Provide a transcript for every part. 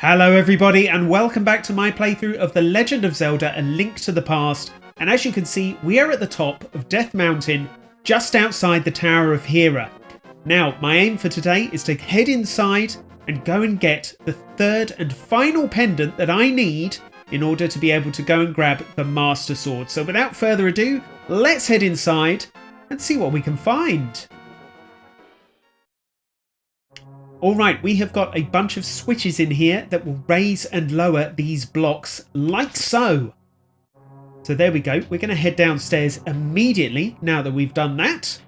Hello everybody and welcome back to my playthrough of The Legend of Zelda: A Link to the Past. And as you can see, we are at the top of Death Mountain, just outside the Tower of Hera. Now, my aim for today is to head inside and go and get the third and final pendant that I need in order to be able to go and grab the Master Sword. So without further ado, let's head inside and see what we can find. Alright, we have got a bunch of switches in here that will raise and lower these blocks like so. So there we go. We're going to head downstairs immediately now that we've done that.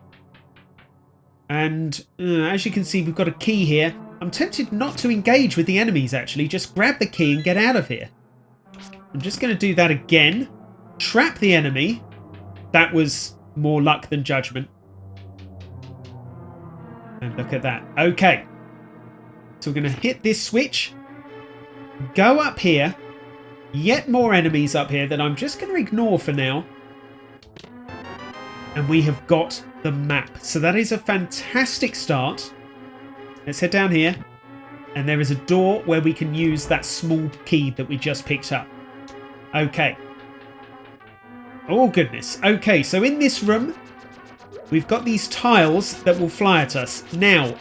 And as you can see, we've got a key here. I'm tempted not to engage with the enemies actually. Just grab the key and get out of here. I'm just going to do that again. Trap the enemy. That was more luck than judgment. And look at that. Okay. So we're going to hit this switch, go up here, yet more enemies up here that I'm just going to ignore for now. And we have got the map. So that is a fantastic start. Let's head down here. And there is a door where we can use that small key that we just picked up. Okay. Oh goodness. Okay, so in this room, we've got these tiles that will fly at us. Now,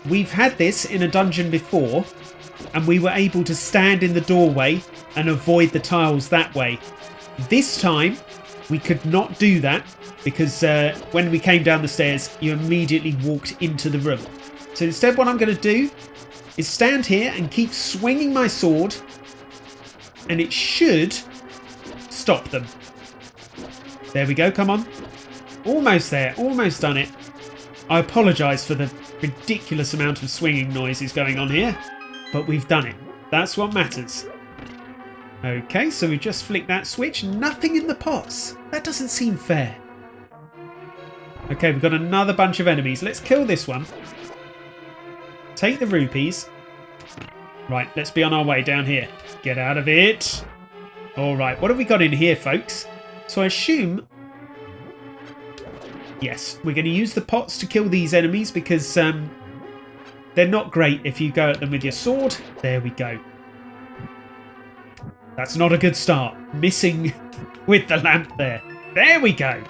we've had this in a dungeon before, and we were able to stand in the doorway and avoid the tiles that way. This time, we could not do that because when we came down the stairs, you immediately walked into the room. So instead, what I'm going to do is stand here and keep swinging my sword, and it should stop them. There we go, come on. Almost there, almost done it. I apologise for the ridiculous amount of swinging noises going on here, but we've done it. That's what matters. Okay, so we just flick that switch. Nothing in the pots. That doesn't seem fair. Okay, we've got another bunch of enemies. Let's kill this one. Take the rupees. Right, let's be on our way down here. Get out of it. All right, what have we got in here, folks? So I assume... yes, we're going to use the pots to kill these enemies because they're not great if you go at them with your sword. There we go. That's not a good start. Missing with the lamp there. There we go.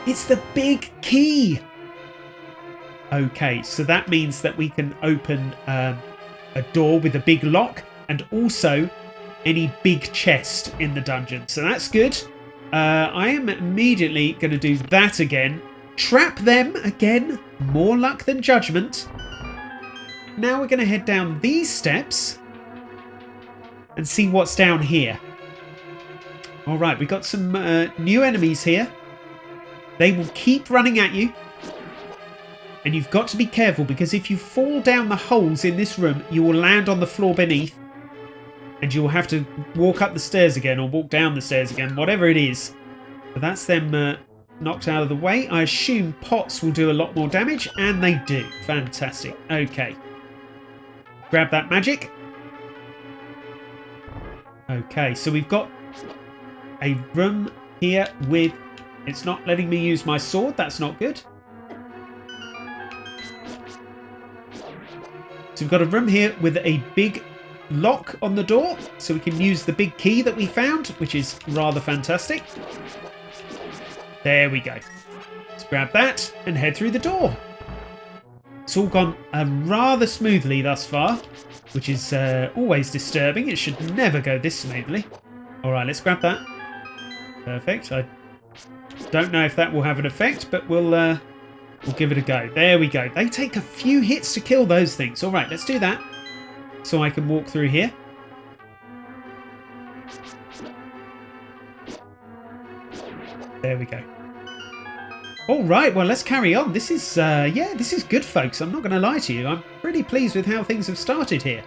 It's the big key. Okay, so that means that we can open a door with a big lock and also any big chest in the dungeon. So that's good. I am immediately going to do that again. Trap them again. More luck than judgment. Now we're going to head down these steps and see what's down here. Alright, we've got some new enemies here. They will keep running at you. And you've got to be careful because if you fall down the holes in this room, you will land on the floor beneath. And you'll have to walk up the stairs again or walk down the stairs again, whatever it is. But that's them knocked out of the way. I assume pots will do a lot more damage, and they do. Fantastic. Okay. Grab that magic. Okay, so we've got a room here with... it's not letting me use my sword. That's not good. So we've got a room here with a big... lock on the door, so we can use the big key that we found, which is rather fantastic. There we go. Let's grab that and head through the door. It's all gone rather smoothly thus far, which is always disturbing. It should never go this smoothly. Alright, let's grab that. Perfect. I don't know if that will have an effect, but we'll give it a go. There we go. They take a few hits to kill those things. Alright, let's do that. So I can walk through here. There we go. All right, well, let's carry on. This is, yeah, this is good, folks. I'm not going to lie to you. I'm pretty pleased with how things have started here.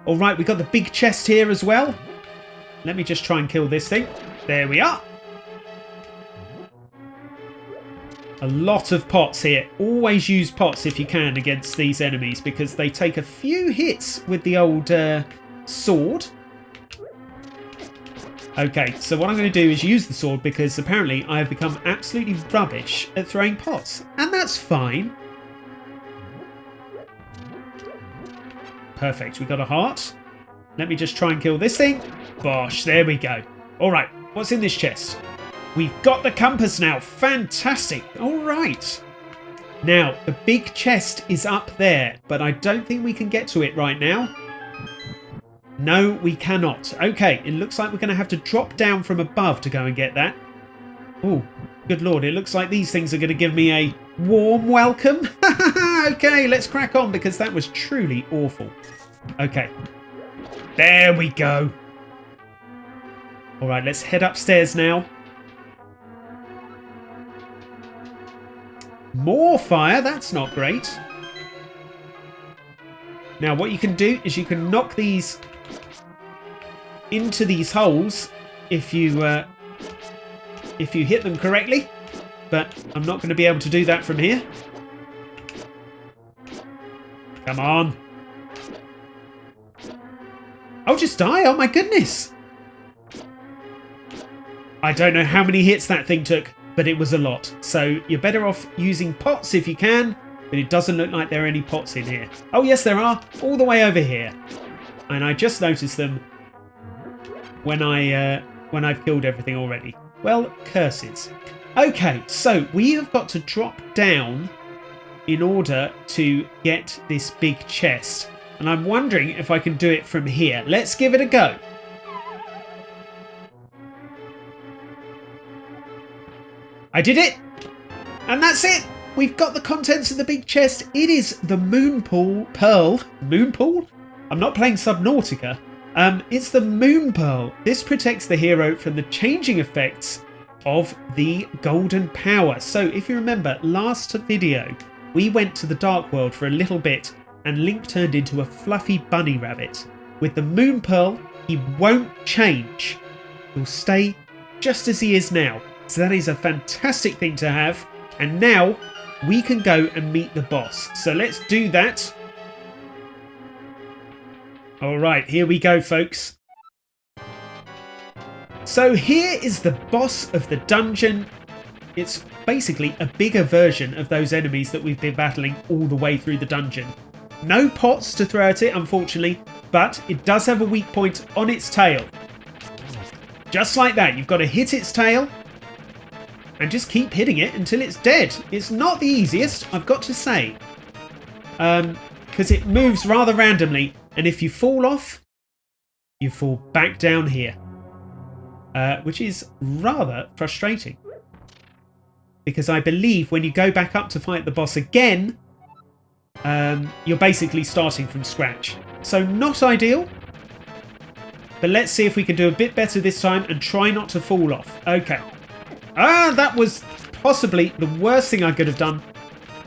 All right, we've got the big chest here as well. Let me just try and kill this thing. There we are. A lot of pots here. Always use pots if you can against these enemies because they take a few hits with the old sword. Okay, so what I'm going to do is use the sword because apparently I have become absolutely rubbish at throwing pots. And that's fine. Perfect, we got a heart. Let me just try and kill this thing. Bosh, there we go. All right, what's in this chest? We've got the compass now. Fantastic. All right. Now, the big chest is up there, but I don't think we can get to it right now. No, we cannot. Okay, it looks like we're going to have to drop down from above to go and get that. Oh, good lord. It looks like these things are going to give me a warm welcome. Okay, let's crack on because that was truly awful. Okay. There we go. All right, let's head upstairs now. More fire. That's not great. Now, what you can do is you can knock these into these holes if you hit them correctly, but I'm not going to be able to do that from here. Come on. I'll just die. Oh my goodness. I don't know how many hits that thing took, but it was a lot. So you're better off using pots if you can, but it doesn't look like there are any pots in here. Oh yes, there are, all the way over here. And I just noticed them when I've killed everything already. Well, curses. Okay, so we have got to drop down in order to get this big chest. And I'm wondering if I can do it from here. Let's give it a go. I did it! And that's it! We've got the contents of the big chest. It is the Moon Pearl. Moon Pool? I'm not playing Subnautica. It's the Moon Pearl. This protects the hero from the changing effects of the golden power. So if you remember last video, we went to the Dark World for a little bit and Link turned into a fluffy bunny rabbit. With the Moon Pearl, he won't change. He'll stay just as he is now. So that is a fantastic thing to have. And now we can go and meet the boss. So let's do that. All right, here we go, folks. So here is the boss of the dungeon. It's basically a bigger version of those enemies that we've been battling all the way through the dungeon. No pots to throw at it, unfortunately, but it does have a weak point on its tail. Just like that, you've got to hit its tail and just keep hitting it until it's dead. It's not the easiest, I've got to say, because it moves rather randomly. And if you fall off, you fall back down here, which is rather frustrating. Because I believe when you go back up to fight the boss again, you're basically starting from scratch. So not ideal. But let's see if we can do a bit better this time and try not to fall off. Okay. Ah, that was possibly the worst thing I could have done.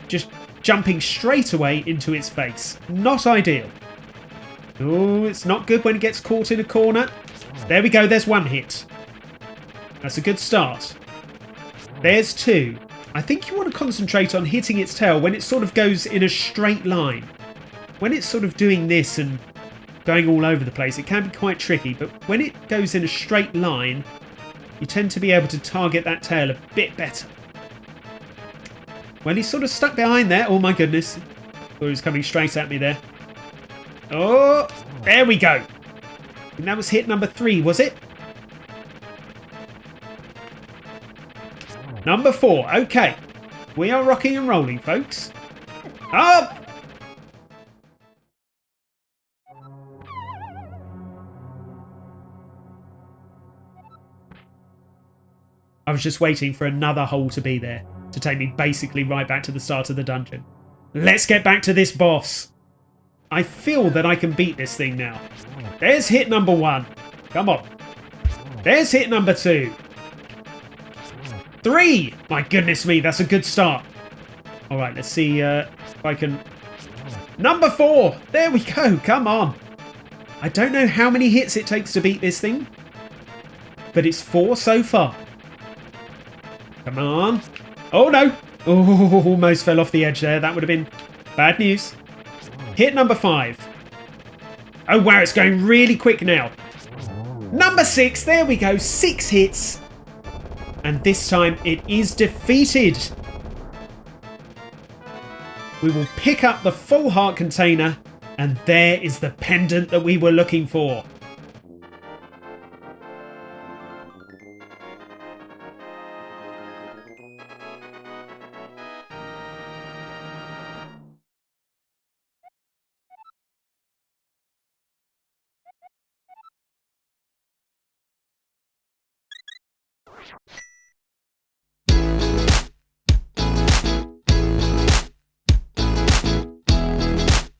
Just jumping straight away into its face. Not ideal. Oh, it's not good when it gets caught in a corner. There we go, there's one hit. That's a good start. There's two. I think you want to concentrate on hitting its tail when it sort of goes in a straight line. When it's sort of doing this and going all over the place, it can be quite tricky, but when it goes in a straight line, you tend to be able to target that tail a bit better. Well, he's sort of stuck behind there. Oh my goodness. Thought he was coming straight at me there. Oh, there we go. And that was hit number 3, was it? Number 4. Okay. We are rocking and rolling, folks. Up! I was just waiting for another hole to be there to take me basically right back to the start of the dungeon. Let's get back to this boss. I feel that I can beat this thing now. There's hit number 1. Come on. There's hit number 2. 3. My goodness me, that's a good start. All right, let's see if I can... Number 4. There we go. Come on. I don't know how many hits it takes to beat this thing, but it's 4 so far. Come on. Oh, no. Oh, almost fell off the edge there. That would have been bad news. Hit number 5. Oh, wow, it's going really quick now. Number 6. There we go. 6 hits. And this time it is defeated. We will pick up the full heart container And there is the pendant that we were looking for.